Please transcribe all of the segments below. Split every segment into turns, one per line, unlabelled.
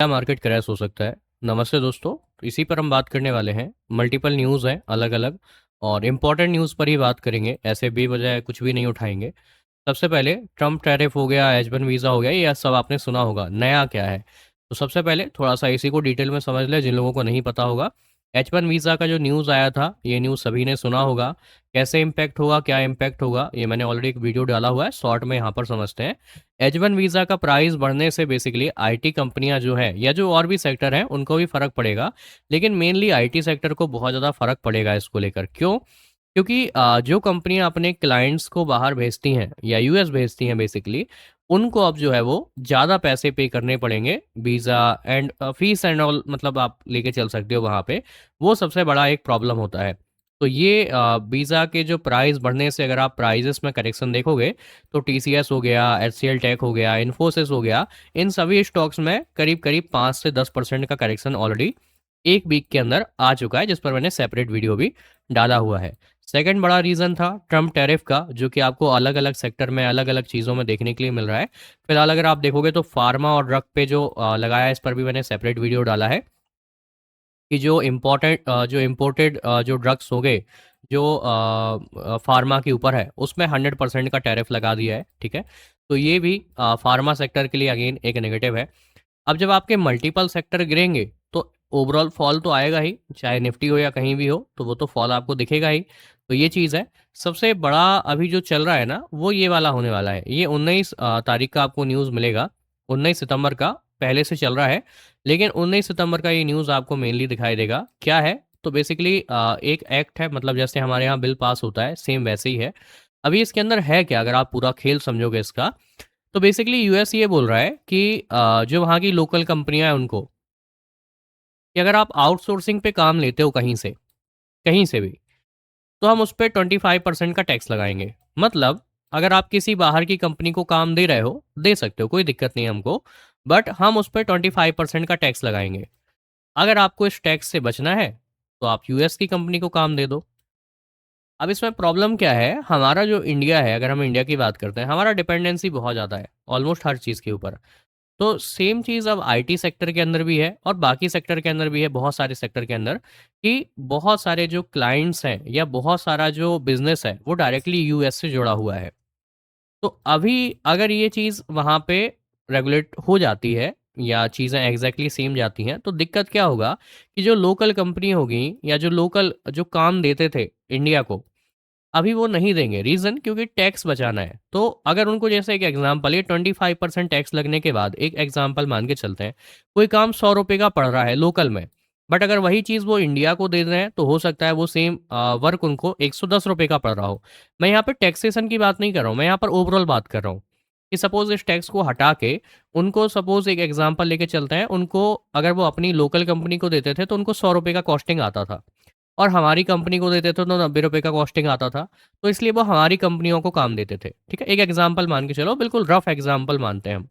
क्या market crash हो सकता है। नमस्ते दोस्तों, इसी पर हम बात करने वाले हैं। मल्टीपल न्यूज़ हैं अलग अलग, और इम्पॉर्टेंट न्यूज़ पर ही बात करेंगे, ऐसे बेवजह कुछ भी नहीं उठाएंगे। सबसे पहले ट्रम्प टैरिफ हो गया, एच वन वीज़ा हो गया, ये सब आपने सुना होगा। नया क्या है? तो सबसे पहले थोड़ा सा इसी को डिटेल में समझ ले, जिन लोगों को नहीं पता होगा। एच वन वीज़ा का जो न्यूज़ आया था, ये न्यूज़ सभी ने सुना होगा। कैसे इम्पैक्ट होगा, क्या इम्पैक्ट होगा, ये मैंने ऑलरेडी एक वीडियो डाला हुआ है, शॉर्ट में यहाँ पर समझते हैं। एच वन वीज़ा का प्राइस बढ़ने से बेसिकली आईटी कंपनियां जो है, या जो और भी सेक्टर हैं, उनको भी फ़र्क पड़ेगा। लेकिन मेनली आईटी सेक्टर को बहुत ज़्यादा फ़र्क पड़ेगा इसको लेकर। क्यों? क्योंकि जो कंपनियां अपने क्लाइंट्स को बाहर भेजती हैं या यूएस भेजती हैं बेसिकली, उनको अब जो है वो ज़्यादा पैसे पे करने पड़ेंगे। Visa and fees and all, मतलब आप लेके चल सकते हो वहाँ पे। वो सबसे बड़ा एक प्रॉब्लम होता है। तो ये वीज़ा के जो प्राइस बढ़ने से, अगर आप प्राइजेस में करेक्शन देखोगे, तो टीसीएस हो गया, एचसीएल टेक हो गया, इन्फोसिस हो गया, इन सभी स्टॉक्स में करीब करीब 5 से 10% का करेक्शन ऑलरेडी एक वीक के अंदर आ चुका है, जिस पर मैंने सेपरेट वीडियो भी डाला हुआ है। सेकंड बड़ा रीज़न था ट्रम्प टैरिफ का, जो कि आपको अलग अलग सेक्टर में अलग अलग चीज़ों में देखने के लिए मिल रहा है। फिलहाल अगर आप देखोगे तो फार्मा और ड्रग पे जो लगाया है, इस पर भी मैंने सेपरेट वीडियो डाला है कि जो इम्पोर्टेड जो ड्रग्स हो गए, जो फार्मा के ऊपर है, उसमें 100% का टैरिफ लगा दिया है। ठीक है, तो ये भी फार्मा सेक्टर के लिए अगेन एक नेगेटिव है। अब जब आपके मल्टीपल सेक्टर गिरेंगे, तो ओवरऑल फॉल तो आएगा ही, चाहे निफ्टी हो या कहीं भी हो, तो वो तो फॉल आपको दिखेगा ही। तो ये चीज़ है। सबसे बड़ा अभी जो चल रहा है ना, वो ये वाला होने वाला है। ये 19 तारीख का आपको न्यूज़ मिलेगा। 19 सितंबर का पहले से चल रहा है, लेकिन 19 सितंबर का ये न्यूज़ आपको मेनली दिखाई देगा। क्या है? तो बेसिकली एक एक्ट है, मतलब जैसे हमारे यहाँ बिल पास होता है, सेम वैसे ही है। अभी इसके अंदर है क्या, अगर आप पूरा खेल समझोगे इसका, तो बेसिकली यूएस ये बोल रहा है कि जो वहाँ की लोकल कंपनियां हैं उनको, कि अगर आप आउटसोर्सिंग पे काम लेते हो कहीं से भी, तो हम उस पर 25% का टैक्स लगाएंगे। मतलब अगर आप किसी बाहर की कंपनी को काम दे रहे हो, दे सकते हो, कोई दिक्कत नहीं है हमको, बट हम उस पर 25% का टैक्स लगाएंगे। अगर आपको इस टैक्स से बचना है, तो आप यूएस की कंपनी को काम दे दो। अब इसमें प्रॉब्लम क्या है, हमारा जो इंडिया है, अगर हम इंडिया की बात करते हैं, हमारा डिपेंडेंसी बहुत ज़्यादा है ऑलमोस्ट हर चीज़ के ऊपर। तो सेम चीज़ अब आईटी सेक्टर के अंदर भी है, और बाकी सेक्टर के अंदर भी है, बहुत सारे सेक्टर के अंदर, कि बहुत सारे जो क्लाइंट्स हैं या बहुत सारा जो बिजनेस है, वो डायरेक्टली यूएस से जुड़ा हुआ है। तो अभी अगर ये चीज़ वहाँ पे रेगुलेट हो जाती है, या चीज़ें एग्जैक्टली सेम जाती हैं, तो दिक्कत क्या होगा कि जो लोकल कंपनी होगी या जो लोकल जो काम देते थे इंडिया को, अभी वो नहीं देंगे। रीज़न, क्योंकि टैक्स बचाना है। तो अगर उनको, जैसे एक एग्जांपल, ये 25% टैक्स लगने के बाद, एक एग्जांपल मान के चलते हैं, कोई काम 100 रुपये का पड़ रहा है लोकल में, बट अगर वही चीज़ वो इंडिया को दे रहे हैं, तो हो सकता है वो सेम वर्क उनको 110 रुपये का पड़ रहा हो। मैं यहाँ पर टैक्सेशन की बात नहीं कर रहा हूँ, मैं यहाँ पर ओवरऑल बात कर रहा हूँ कि सपोज इस टैक्स को हटा के उनको, सपोज एक एग्जांपल लेके चलते हैं, उनको अगर वो अपनी लोकल कंपनी को देते थे, तो उनको 100 रुपये का कॉस्टिंग आता था, और हमारी कंपनी को देते थे तो 90 रुपये का कॉस्टिंग आता था। तो इसलिए वो हमारी कंपनियों को काम देते थे। ठीक है, एक एग्जाम्पल मान के चलो, बिल्कुल रफ एग्जाम्पल मानते हैं हम।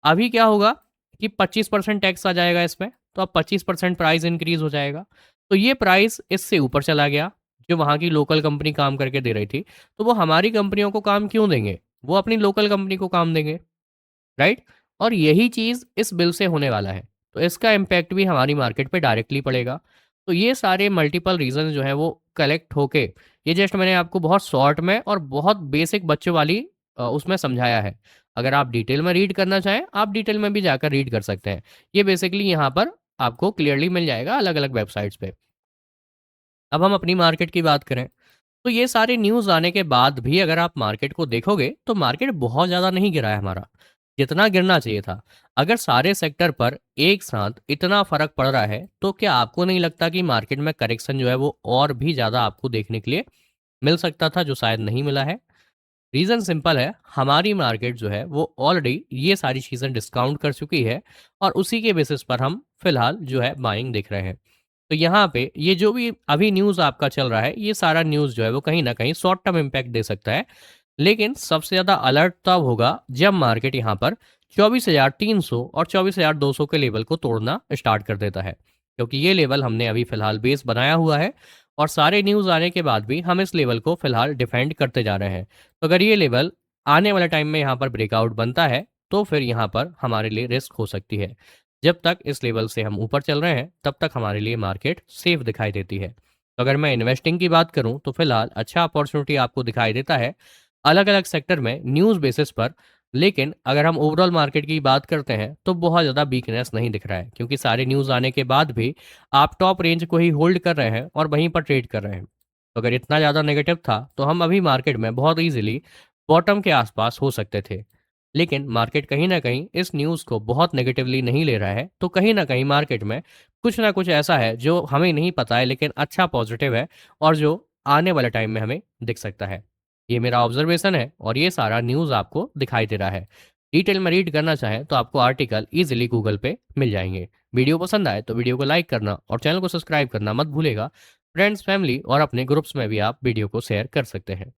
अभी क्या होगा कि 25% टैक्स आ जाएगा इसमें, तो अब 25% प्राइस इंक्रीज हो जाएगा। तो ये प्राइस इससे ऊपर चला गया, जो वहाँ की लोकल कंपनी काम करके दे रही थी। तो वो हमारी कंपनियों को काम क्यों देंगे? वो अपनी लोकल कंपनी को काम देंगे, राइट? और यही चीज़ इस बिल से होने वाला है। तो इसका इम्पैक्ट भी हमारी मार्केट पे डायरेक्टली पड़ेगा। तो ये सारे मल्टीपल रीज़न जो हैं वो कलेक्ट होके, ये जस्ट मैंने आपको बहुत शॉर्ट में और बहुत बेसिक बच्चों वाली उसमें समझाया है। अगर आप डिटेल में रीड करना चाहें, आप डिटेल में भी जाकर रीड कर सकते हैं। ये बेसिकली यहाँ पर आपको क्लियरली मिल जाएगा अलग अलग वेबसाइट्स पे। अब हम अपनी मार्केट की बात करें, तो ये सारे न्यूज़ आने के बाद भी अगर आप मार्केट को देखोगे, तो मार्केट बहुत ज़्यादा नहीं गिरा है हमारा, जितना गिरना चाहिए था। अगर सारे सेक्टर पर एक साथ इतना फ़र्क पड़ रहा है, तो क्या आपको नहीं लगता कि मार्केट में करेक्शन जो है वो और भी ज़्यादा आपको देखने के लिए मिल सकता था, जो शायद नहीं मिला है? रीज़न सिंपल है, हमारी मार्केट जो है वो ऑलरेडी ये सारी चीज़ें डिस्काउंट कर चुकी है, और उसी के बेसिस पर हम फिलहाल जो है बाइंग देख रहे हैं। तो यहाँ पे ये जो भी अभी न्यूज़ आपका चल रहा है, ये सारा न्यूज़ जो है वो कहीं न कहीं शॉर्ट टर्म इम्पैक्ट दे सकता है। लेकिन सबसे ज़्यादा अलर्ट तब होगा जब मार्केट यहाँ पर 24,300 और 24,200 के लेवल को तोड़ना स्टार्ट कर देता है। क्योंकि ये लेवल हमने अभी फ़िलहाल बेस बनाया हुआ है, और सारे न्यूज़ आने के बाद भी हम इस लेवल को फ़िलहाल डिफेंड करते जा रहे हैं। तो अगर ये लेवल आने वाले टाइम में यहाँ पर ब्रेकआउट बनता है, तो फिर यहाँ पर हमारे लिए रिस्क हो सकती है। जब तक इस लेवल से हम ऊपर चल रहे हैं तब तक हमारे लिए मार्केट सेफ दिखाई देती है। तो अगर मैं इन्वेस्टिंग की बात करूं तो फिलहाल अच्छा अपॉर्चुनिटी आपको दिखाई देता है अलग अलग सेक्टर में न्यूज़ बेसिस पर। लेकिन अगर हम ओवरऑल मार्केट की बात करते हैं तो बहुत ज़्यादा वीकनेस नहीं दिख रहा है, क्योंकि सारे न्यूज़ आने के बाद भी आप टॉप रेंज को ही होल्ड कर रहे हैं और वहीं पर ट्रेड कर रहे हैं। तो अगर इतना ज़्यादा नेगेटिव था तो हम अभी मार्केट में बहुत ईजिली बॉटम के आसपास हो सकते थे। लेकिन मार्केट कहीं ना कहीं इस न्यूज़ को बहुत नेगेटिवली नहीं ले रहा है, तो कहीं ना कहीं मार्केट में कुछ ना कुछ ऐसा है जो हमें नहीं पता है लेकिन अच्छा पॉजिटिव है, और जो आने वाले टाइम में हमें दिख सकता है। ये मेरा ऑब्जर्वेशन है और ये सारा न्यूज़ आपको दिखाई दे रहा है। डिटेल में रीड करना चाहें तो आपको आर्टिकल ईजिली गूगल पे मिल जाएंगे। वीडियो पसंद आए तो वीडियो को लाइक करना और चैनल को सब्सक्राइब करना मत भूलेगा। फ्रेंड्स, फैमिली और अपने ग्रुप्स में भी आप वीडियो को शेयर कर सकते हैं।